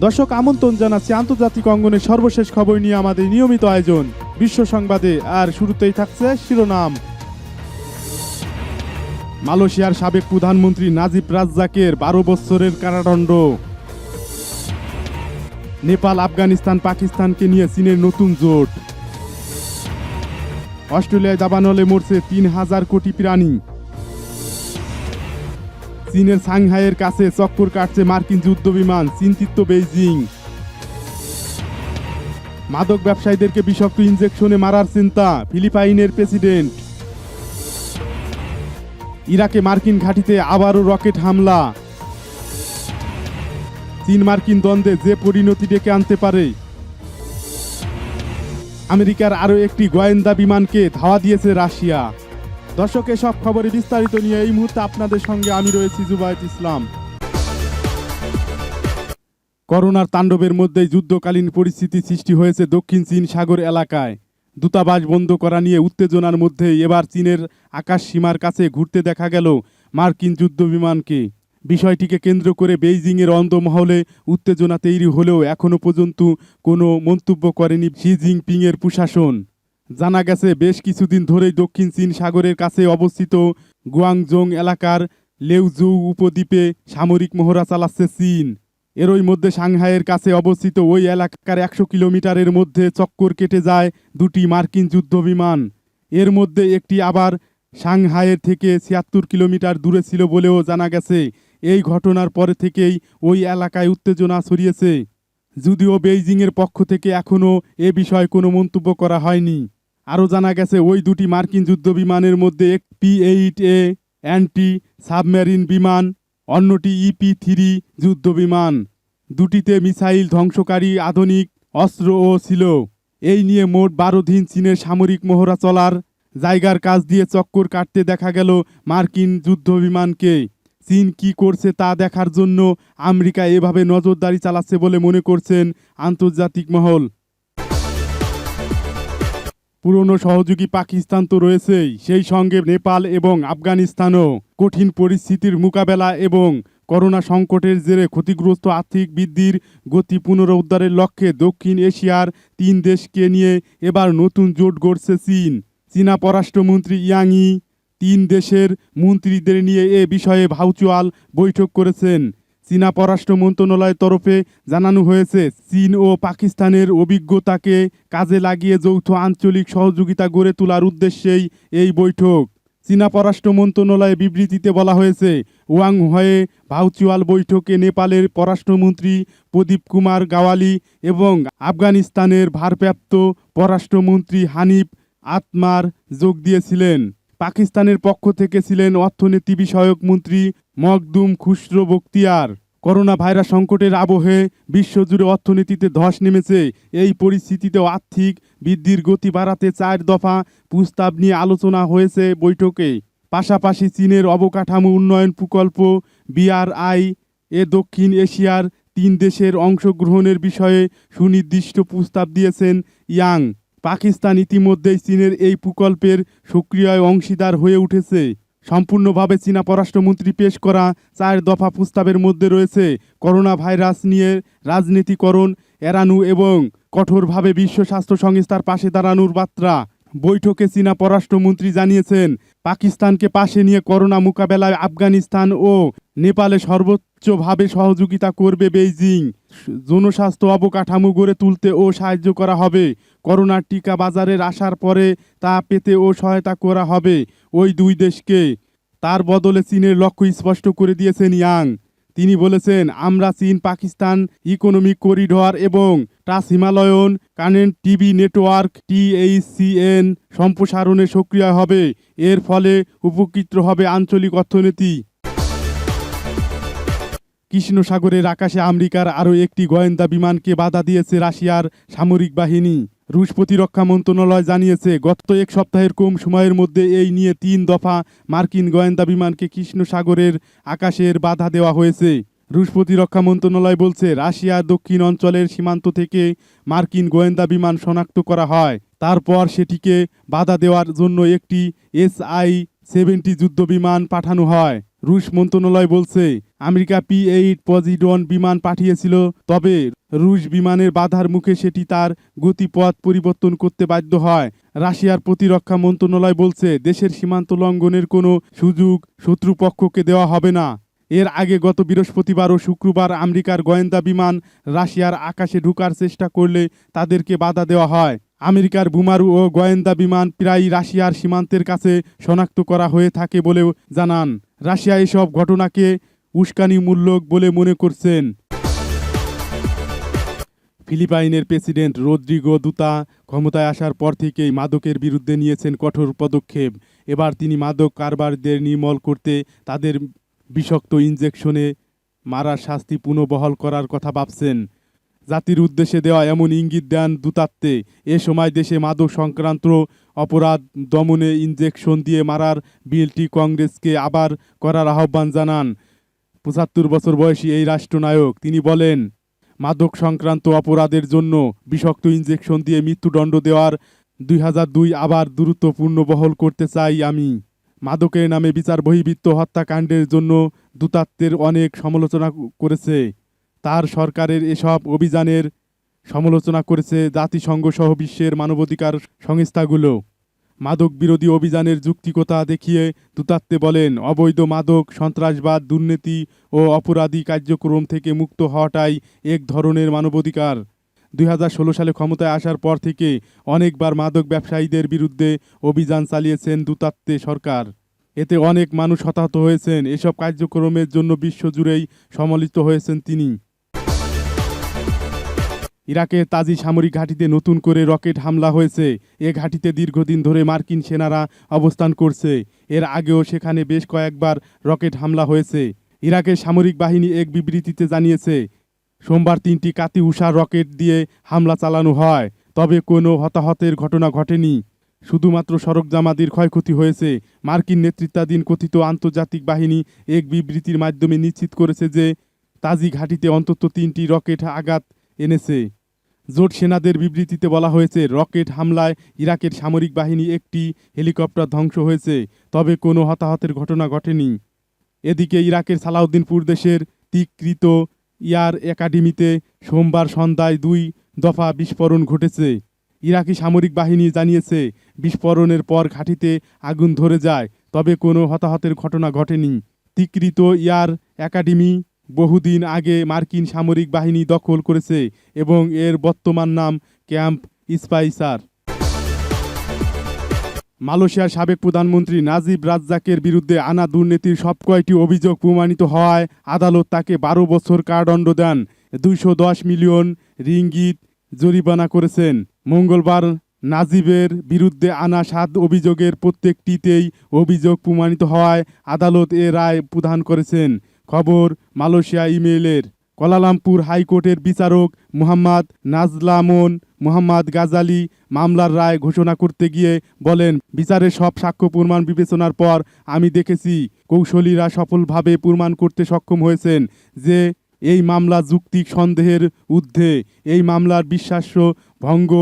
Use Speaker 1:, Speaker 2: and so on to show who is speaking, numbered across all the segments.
Speaker 1: দর্শক আমন্ত্রণ জানাচ্ছি আন্তর্জাতিক অঙ্গনের সর্বশেষ খবর নিয়ে আমাদের নিয়মিত আয়োজন বিশ্ব সংবাদে। আর শুরুতেই থাকছে শিরোনাম। মালয়েশিয়ার সাবেক প্রধানমন্ত্রী নাজিব রাজ্জাকের 12 বছরের কারাদণ্ড। নেপাল, আফগানিস্তান, পাকিস্তানকে নিয়ে চীনের নতুন জোট। অস্ট্রেলিয়ায় দাবানলে মরছে 3000 কোটি প্রাণী। চীনের সাংহাইয়ের কাছে চক্কর কাটছে মার্কিন যুদ্ধবিমান, চিন্তিত বেইজিং। মাদক ব্যবসায়ীদেরকে বিষাক্ত ইনজেকশনে মারার চিন্তা ফিলিপাইনের প্রেসিডেন্ট। ইরাকে মার্কিন ঘাঁটিতে আবারও রকেট হামলা। চীন মার্কিন দ্বন্দ্বে যে পরিণতি ডেকে আনতে পারে। আমেরিকার আরও একটি গোয়েন্দা বিমানকে ধাওয়া দিয়েছে রাশিয়া। দর্শক, সব খবরে বিস্তারিত নিয়ে এই মুহূর্তে আপনাদের সঙ্গে আমি রয়েছি জুবায়েত ইসলাম। করোনার তাণ্ডবের মধ্যেই যুদ্ধকালীন পরিস্থিতি সৃষ্টি হয়েছে দক্ষিণ চীন সাগর এলাকায়। দূতাবাস বন্ধ করা নিয়ে উত্তেজনার মধ্যেই এবার চীনের আকাশ সীমার কাছে ঘুরতে দেখা গেল মার্কিন যুদ্ধবিমানকে। বিষয়টিকে কেন্দ্র করে বেইজিংয়ের অন্দরমহলে উত্তেজনা তৈরি হলেও এখনও পর্যন্ত কোনো মন্তব্য করেনি শি জিনপিংয়ের প্রশাসন। জানা গেছে, বেশ কিছুদিন ধরেই দক্ষিণ চীন সাগরের কাছে অবস্থিত গুয়াংজং এলাকার লেউজু উপদ্বীপে সামরিক মহড়া চালাচ্ছে চীন। এরই মধ্যে সাংহাইয়ের কাছে অবস্থিত ওই এলাকার 100 কিলোমিটারের মধ্যে চক্কর কেটে যায় দুটি মার্কিন যুদ্ধবিমান। এর মধ্যে একটি আবার সাংহাইয়ের থেকে 76 কিলোমিটার দূরে ছিল বলেও জানা গেছে। এই ঘটনার পরে থেকেই ওই এলাকায় উত্তেজনা ছড়িয়েছে, যদিও বেইজিংয়ের পক্ষ থেকে এখনও এ বিষয়ে কোনো মন্তব্য করা হয়নি। আরও জানা গেছে, ওই দুটি মার্কিন যুদ্ধবিমানের মধ্যে এক P-8A অ্যান্টি সাবমেরিন বিমান, অন্যটি EP-3 যুদ্ধবিমান। দুটিতে মিসাইল ধ্বংসকারী আধুনিক অস্ত্রও ছিল। এই নিয়ে মোট 12 দিন চীনের সামরিক মহড়া চলার জায়গার কাছ দিয়ে চক্কর কাটতে দেখা গেল মার্কিন যুদ্ধবিমানকে। চীন কি করছে তা দেখার জন্য আমেরিকা এভাবে নজরদারি চালাচ্ছে বলে মনে করছেন আন্তর্জাতিক মহল। পুরনো সহযোগী পাকিস্তান তো রয়েছেই, সেই সঙ্গে নেপাল এবং আফগানিস্তানও কঠিন পরিস্থিতির মোকাবেলা এবং করোনা সংকটের জেরে ক্ষতিগ্রস্ত আর্থিক বৃদ্ধির গতি পুনরুদ্ধারের লক্ষ্যে দক্ষিণ এশিয়ার 3 দেশকে নিয়ে এবার নতুন জোট গড়ছে চীন। চীনা পররাষ্ট্রমন্ত্রী ইয়াং ই 3 দেশের মন্ত্রীদের নিয়ে এ বিষয়ে ভার্চুয়াল বৈঠক করেছেন। চীনা পররাষ্ট্র মন্ত্রণালয়ের তরফে জানানো হয়েছে, চীন ও পাকিস্তানের অভিজ্ঞতাকে কাজে লাগিয়ে যৌথ আঞ্চলিক সহযোগিতা গড়ে তোলার উদ্দেশ্যেই এই বৈঠক। চীনা পররাষ্ট্র মন্ত্রণালয়ের বিবৃতিতে বলা হয়েছে, ওয়াং হয়ে ভার্চুয়াল বৈঠকে নেপালের পররাষ্ট্রমন্ত্রী প্রদীপ কুমার গাওয়ালি এবং আফগানিস্তানের ভারপ্রাপ্ত পররাষ্ট্রমন্ত্রী হানিফ আতমার যোগ দিয়েছিলেন। পাকিস্তানের পক্ষ থেকে ছিলেন অর্থনীতি বিষয়ক মন্ত্রী মখদুম খুসরো বখতিয়ার। করোনা ভাইরাস সংকটের আবহে বিশ্বজুড়ে অর্থনীতিতে ধস নেমেছে। এই পরিস্থিতিতে আর্থিক বৃদ্ধির গতি বাড়াতে 4 দফা প্রস্তাব নিয়ে আলোচনা হয়েছে বৈঠকে। পাশাপাশি চীনের অবকাঠামো উন্নয়ন প্রকল্প BRI এ দক্ষিণ এশিয়ার 3 দেশের অংশগ্রহণের বিষয়ে সুনির্দিষ্ট প্রস্তাব দিয়েছেন ইয়াং। পাকিস্তান ইতিমধ্যেই চীনের এই প্রকল্পের সক্রিয় অংশীদার হয়ে উঠেছে। সম্পূর্ণভাবে চীনা পররাষ্ট্রমন্ত্রী পেশ করা 4 দফা প্রস্তাবের মধ্যে রয়েছে করোনা ভাইরাস নিয়ে রাজনীতিকরণ এড়ানো এবং কঠোরভাবে বিশ্ব স্বাস্থ্য সংস্থার পাশে দাঁড়ানোর বার্তা। বৈঠকে চীনা পররাষ্ট্রমন্ত্রী জানিয়েছেন, পাকিস্তানকে পাশে নিয়ে করোনা মোকাবেলায় আফগানিস্তান ও নেপালে সর্বোচ্চভাবে সহযোগিতা করবে বেইজিং। জনস্বাস্থ্য অবকাঠামো গড়ে তুলতে ও সাহায্য করা হবে। করোনার টিকা বাজারের আসার পরে তা পেতে ও সহায়তা করা হবে ওই 2 দেশকে। তার বদলে চীনের লক্ষ্য স্পষ্ট করে দিয়েছেন ইয়াং। তিনি বলেছেন, আমরা চীন পাকিস্তান ইকোনমিক করিডর এবং trans Himalayan connectivity network THCN সম্প্রসারণে সক্রিয় হবে। এর ফলে উপকৃত হবে আঞ্চলিক অর্থনীতি। কৃষ্ণ সাগরের আকাশে আমেরিকার আরও একটি গোয়েন্দা বিমানকে বাধা দিয়েছে রাশিয়ার সামরিক বাহিনী। রুশ প্রতিরক্ষা মন্ত্রণালয় জানিয়েছে, গত 1 সপ্তাহের কম সময়ের মধ্যে এই নিয়ে 3 দফা মার্কিন গোয়েন্দা বিমানকে কৃষ্ণ সাগরের আকাশের বাধা দেওয়া হয়েছে। রুশ প্রতিরক্ষা মন্ত্রণালয় বলছে, রাশিয়ার দক্ষিণ অঞ্চলের সীমান্ত থেকে মার্কিন গোয়েন্দা বিমান শনাক্ত করা হয়। তারপর সেটিকে বাধা দেওয়ার জন্য একটি SI-70 যুদ্ধবিমান পাঠানো হয়। রুশ মন্ত্রণালয় বলছে আমেরিকা P-8 পজিডন বিমান পাঠিয়েছিল, তবে রুশ বিমানের বাধার মুখে সেটি তার গতিপথ পরিবর্তন করতে বাধ্য হয়। রাশিয়ার প্রতিরক্ষা মন্ত্রণালয় বলছে দেশের সীমান্ত লঙ্ঘনের কোনো সুযোগ শত্রুপক্ষকে দেওয়া হবে না। এর আগে গত বৃহস্পতিবার ও শুক্রবার আমেরিকার গোয়েন্দা বিমান রাশিয়ার আকাশে ঢোকার চেষ্টা করলে তাদেরকে বাধা দেওয়া হয়। আমেরিকার বোমারু ও গোয়েন্দা বিমান প্রায়ই রাশিয়ার সীমান্তের কাছে শনাক্ত করা হয়ে থাকে বলেও জানান। রাশিয়া এসব ঘটনাকে উস্কানিমূলক বলে মনে করছেন। ফিলিপাইনের প্রেসিডেন্ট রদ্রিগো দুতা ক্ষমতায় আসার পর থেকেই মাদকের বিরুদ্ধে নিয়েছেন কঠোর পদক্ষেপ। এবার তিনি মাদক কারবারদের নির্মূল করতে তাদের বিষাক্ত ইনজেকশনে মারার শাস্তি পুনর্বহাল করার কথা ভাবছেন। জাতির উদ্দেশ্যে দেওয়া এমন ইঙ্গিত দেন দুতাত্তে। এ সময় দেশে মাদক সংক্রান্ত অপরাধ দমনে ইনজেকশন দিয়ে মারার বিলটি কংগ্রেসকে আবার করার আহ্বান জানান ৭৫ বছর বয়সী এই রাষ্ট্রনায়ক। তিনি বলেন, মাদক সংক্রান্ত অপরাধের জন্য বিষাক্ত ইনজেকশন দিয়ে মৃত্যুদণ্ড দেওয়ার ২০০২ আবার দ্রুত পুনর্বহাল করতে চাই আমি। মাদকের নামে বিচার বহির্ভূত হত্যাকাণ্ডের জন্য দুতাত্তের অনেক সমালোচনা করেছে। তার সরকারের এসব অভিযানের সমালোচনা করেছে জাতিসংঘ সহ বিশ্বের মানবাধিকার সংস্থাগুলো। মাদক বিরোধী অভিযানের যৌক্তিকতা দেখিয়ে দুতাত্তে বলেন, অবৈধ মাদক, সন্ত্রাসবাদ, দুর্নীতি ও অপরাধী কার্যক্রম থেকে মুক্ত হওয়াটাই এক ধরনের মানবাধিকার। ২০১৬ সালে ক্ষমতায় আসার পর থেকে অনেকবার মাদক ব্যবসায়ীদের বিরুদ্ধে অভিযান চালিয়েছেন দুতাত্তে সরকার। এতে অনেক মানুষ হতাহত হয়েছেন। এসব কার্যক্রমের জন্য বিশ্বজুড়েই সমালোচিত হয়েছেন তিনি। ইরাকের তাজি সামরিক ঘাঁটিতে নতুন করে রকেট হামলা হয়েছে। এ ঘাঁটিতে দীর্ঘদিন ধরে মার্কিন সেনারা অবস্থান করছে। এর আগেও সেখানে বেশ কয়েকবার রকেট হামলা হয়েছে। ইরাকের সামরিক বাহিনী এক বিবৃতিতে জানিয়েছে, সোমবার ৩টি কাতিউষা রকেট দিয়ে হামলা চালানো হয়, তবে কোনো হতাহতের ঘটনা ঘটেনি। শুধুমাত্র সরঞ্জামাদির ক্ষয়ক্ষতি হয়েছে। মার্কিন নেতৃত্বাধীন কথিত আন্তর্জাতিক বাহিনী এক বিবৃতির মাধ্যমে নিশ্চিত করেছে যে তাজি ঘাঁটিতে অন্তত ৩টি রকেট আঘাত এনেছে। জোট সেনাদের বিবৃতিতে বলা হয়েছে, রকেট হামলায় ইরাকের সামরিক বাহিনী একটি হেলিকপ্টার ধ্বংস হয়েছে, তবে কোনো হতাহতের ঘটনা ঘটেনি। এদিকে ইরাকের সালাউদ্দিন প্রদেশের তিকরিত এয়ার একাডেমিতে সোমবার সন্ধ্যায় ২ দফা বিস্ফোরণ ঘটেছে। ইরাকি সামরিক বাহিনী জানিয়েছে, বিস্ফোরণের পর ঘাঁটিতে আগুন ধরে যায়, তবে কোনো হতাহতের ঘটনা ঘটেনি। তিকরিত এয়ার একাডেমি বহুদিন আগে মার্কিন সামরিক বাহিনী দখল করেছে এবং এর বর্তমান নাম ক্যাম্প স্পাইসার। মালয়েশিয়ার সাবেক প্রধানমন্ত্রী নাজিব রাজ্জাকের বিরুদ্ধে আনা দুর্নীতির সবকয়টি অভিযোগ প্রমাণিত হওয়ায় আদালত তাকে ১২ বছর কারাদণ্ড দেন, ২১০ মিলিয়ন রিঙ্গিত জরিমানা করেছেন। মঙ্গলবার নাজিবের বিরুদ্ধে আনা ৭ অভিযোগের প্রত্যেকটিতেই অভিযোগ প্রমাণিত হওয়ায় আদালত এ রায় প্রদান করেছেন। খবর মালয়েশিয়া ইমেইলের। কুয়ালালামপুর হাইকোর্টের বিচারক মোহাম্মদ নাজলামন মোহাম্মদ গাজালি মামলার রায় ঘোষণা করতে গিয়ে বলেন, বিচারের সব সাক্ষ্য প্রমাণ বিবেচনার পর আমি দেখেছি কৌশলীরা সফলভাবে প্রমাণ করতে সক্ষম হয়েছেন যে এই মামলা যৌক্তিক সন্দেহের ঊর্ধ্বে। এই মামলার বিশ্বাস্য ভঙ্গ,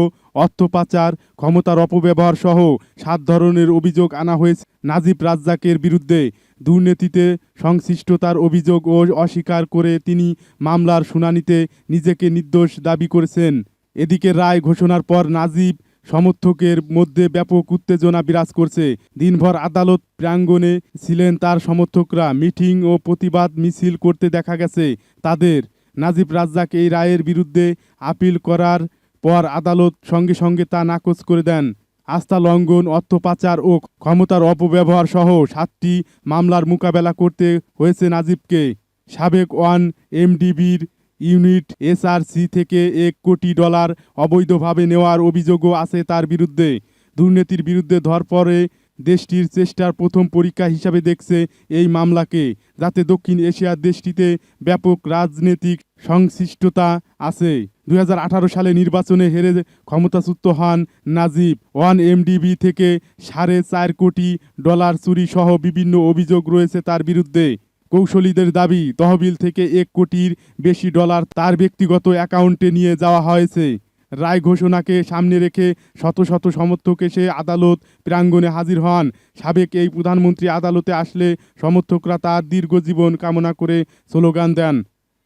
Speaker 1: অর্থ পাচার, ক্ষমতার অপব্যবহার সহ ৭ ধরনের অভিযোগ আনা হয়েছে নাজিব রাজ্জাকের বিরুদ্ধে। দুর্নীতিতে সংশ্লিষ্টতার অভিযোগ ও অস্বীকার করে তিনি মামলার শুনানিতে নিজেকে নির্দোষ দাবি করেছেন। এদিকে রায় ঘোষণার পর নাজিব সমর্থকের মধ্যে ব্যাপক উত্তেজনা বিরাজ করছে। দিনভর আদালত প্রাঙ্গণে ছিলেন তার সমর্থকরা। মিটিং ও প্রতিবাদ মিছিল করতে দেখা গেছে তাদের। নাজিব রাজ্জাক এই রায়ের বিরুদ্ধে আপিল করার পর আদালত সঙ্গে সঙ্গে তা নাকচ করে দেন। আস্থা লঙ্ঘন, অর্থ পাচার ও ক্ষমতার অপব্যবহার সহ ৭টি মামলার মোকাবেলা করতে হয়েছে নাজিবকে। সাবেক এমডিবির ইউনিট এসআরসি থেকে $1 কোটি অবৈধভাবে নেওয়ার অভিযোগও আছে তার বিরুদ্ধে। দুর্নীতির বিরুদ্ধে ধরপড়ে দেশটির চেষ্টার প্রথম পরীক্ষা হিসাবে দেখছে এই মামলাকে, যাতে দক্ষিণ এশিয়ার দেশটিতে ব্যাপক রাজনৈতিক সংশ্লিষ্টতা আছে। ২০১৮ সালে নির্বাচনে হেরে ক্ষমতাচ্যুত হন নাজিব। এমডিবি থেকে $4.৫ কোটি চুরি সহ বিভিন্ন অভিযোগ রয়েছে তার বিরুদ্ধে। কৌশলীদের দাবি, তহবিল থেকে $1 কোটির বেশি তার ব্যক্তিগত অ্যাকাউন্টে নিয়ে যাওয়া হয়েছে। রায় ঘোষণাকে সামনে রেখে শত শত সমর্থক এসে আদালত প্রাঙ্গণে হাজির হন। সাবেক এই প্রধানমন্ত্রী আদালতে আসলে সমর্থকরা তার দীর্ঘ জীবন কামনা করে স্লোগান দেন।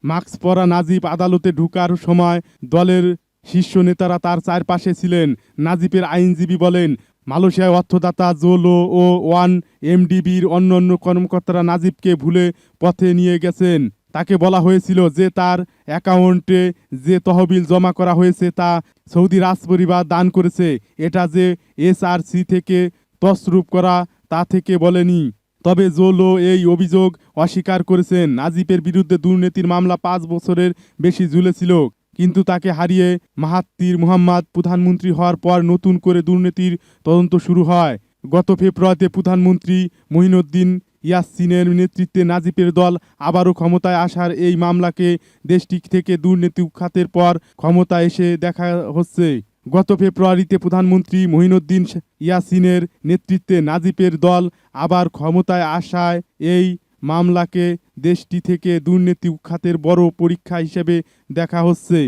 Speaker 1: মাস্ক পরা নাজিব আদালতে ঢোকার সময় দলের শীর্ষ নেতারা তার চারপাশে ছিলেন। নাজিবের আইনজীবী বলেন, মালয়েশিয়ায় অর্থদাতা জোলো ও ওয়ান এমডিবির অন্যান্য কর্মকর্তারা নাজিবকে ভুলে পথে নিয়ে গেছেন। তাকে বলা হয়েছিল যে তার অ্যাকাউন্টে যে তহবিল জমা করা হয়েছে তা সৌদি রাজপরিবার দান করেছে। এটা যে এসআরসি থেকে তছরূপ করা তা থেকে বলেনি। তবে জোলো এই অভিযোগ অস্বীকার করেছেন। নাজিবের বিরুদ্ধে দুর্নীতির মামলা 5 বছরের বেশি ঝুলেছিল, কিন্তু তাকে হারিয়ে মাহাত্তির মোহাম্মদ প্রধানমন্ত্রী হওয়ার পর নতুন করে দুর্নীতির তদন্ত শুরু হয়। গত ফেব্রুয়ারিতে প্রধানমন্ত্রী মঈনুদ্দিন ইয়াসিনের নেতৃত্বে নাজিবের দল আবারও ক্ষমতায় আসার এই মামলাকে দেশটি থেকে দুর্নীতি উৎখাতের পর ক্ষমতা এসে দেখা হচ্ছে। গত ফেব্রুয়ারিতে প্রধানমন্ত্রী মঈনুদ্দিন ইয়াসিনের নেতৃত্বে নাজিবের দল আবার ক্ষমতায় আসায় এই মামলাকে দেশটি থেকে দুর্নীতি উৎখাতের বড় পরীক্ষা হিসেবে দেখা হচ্ছে।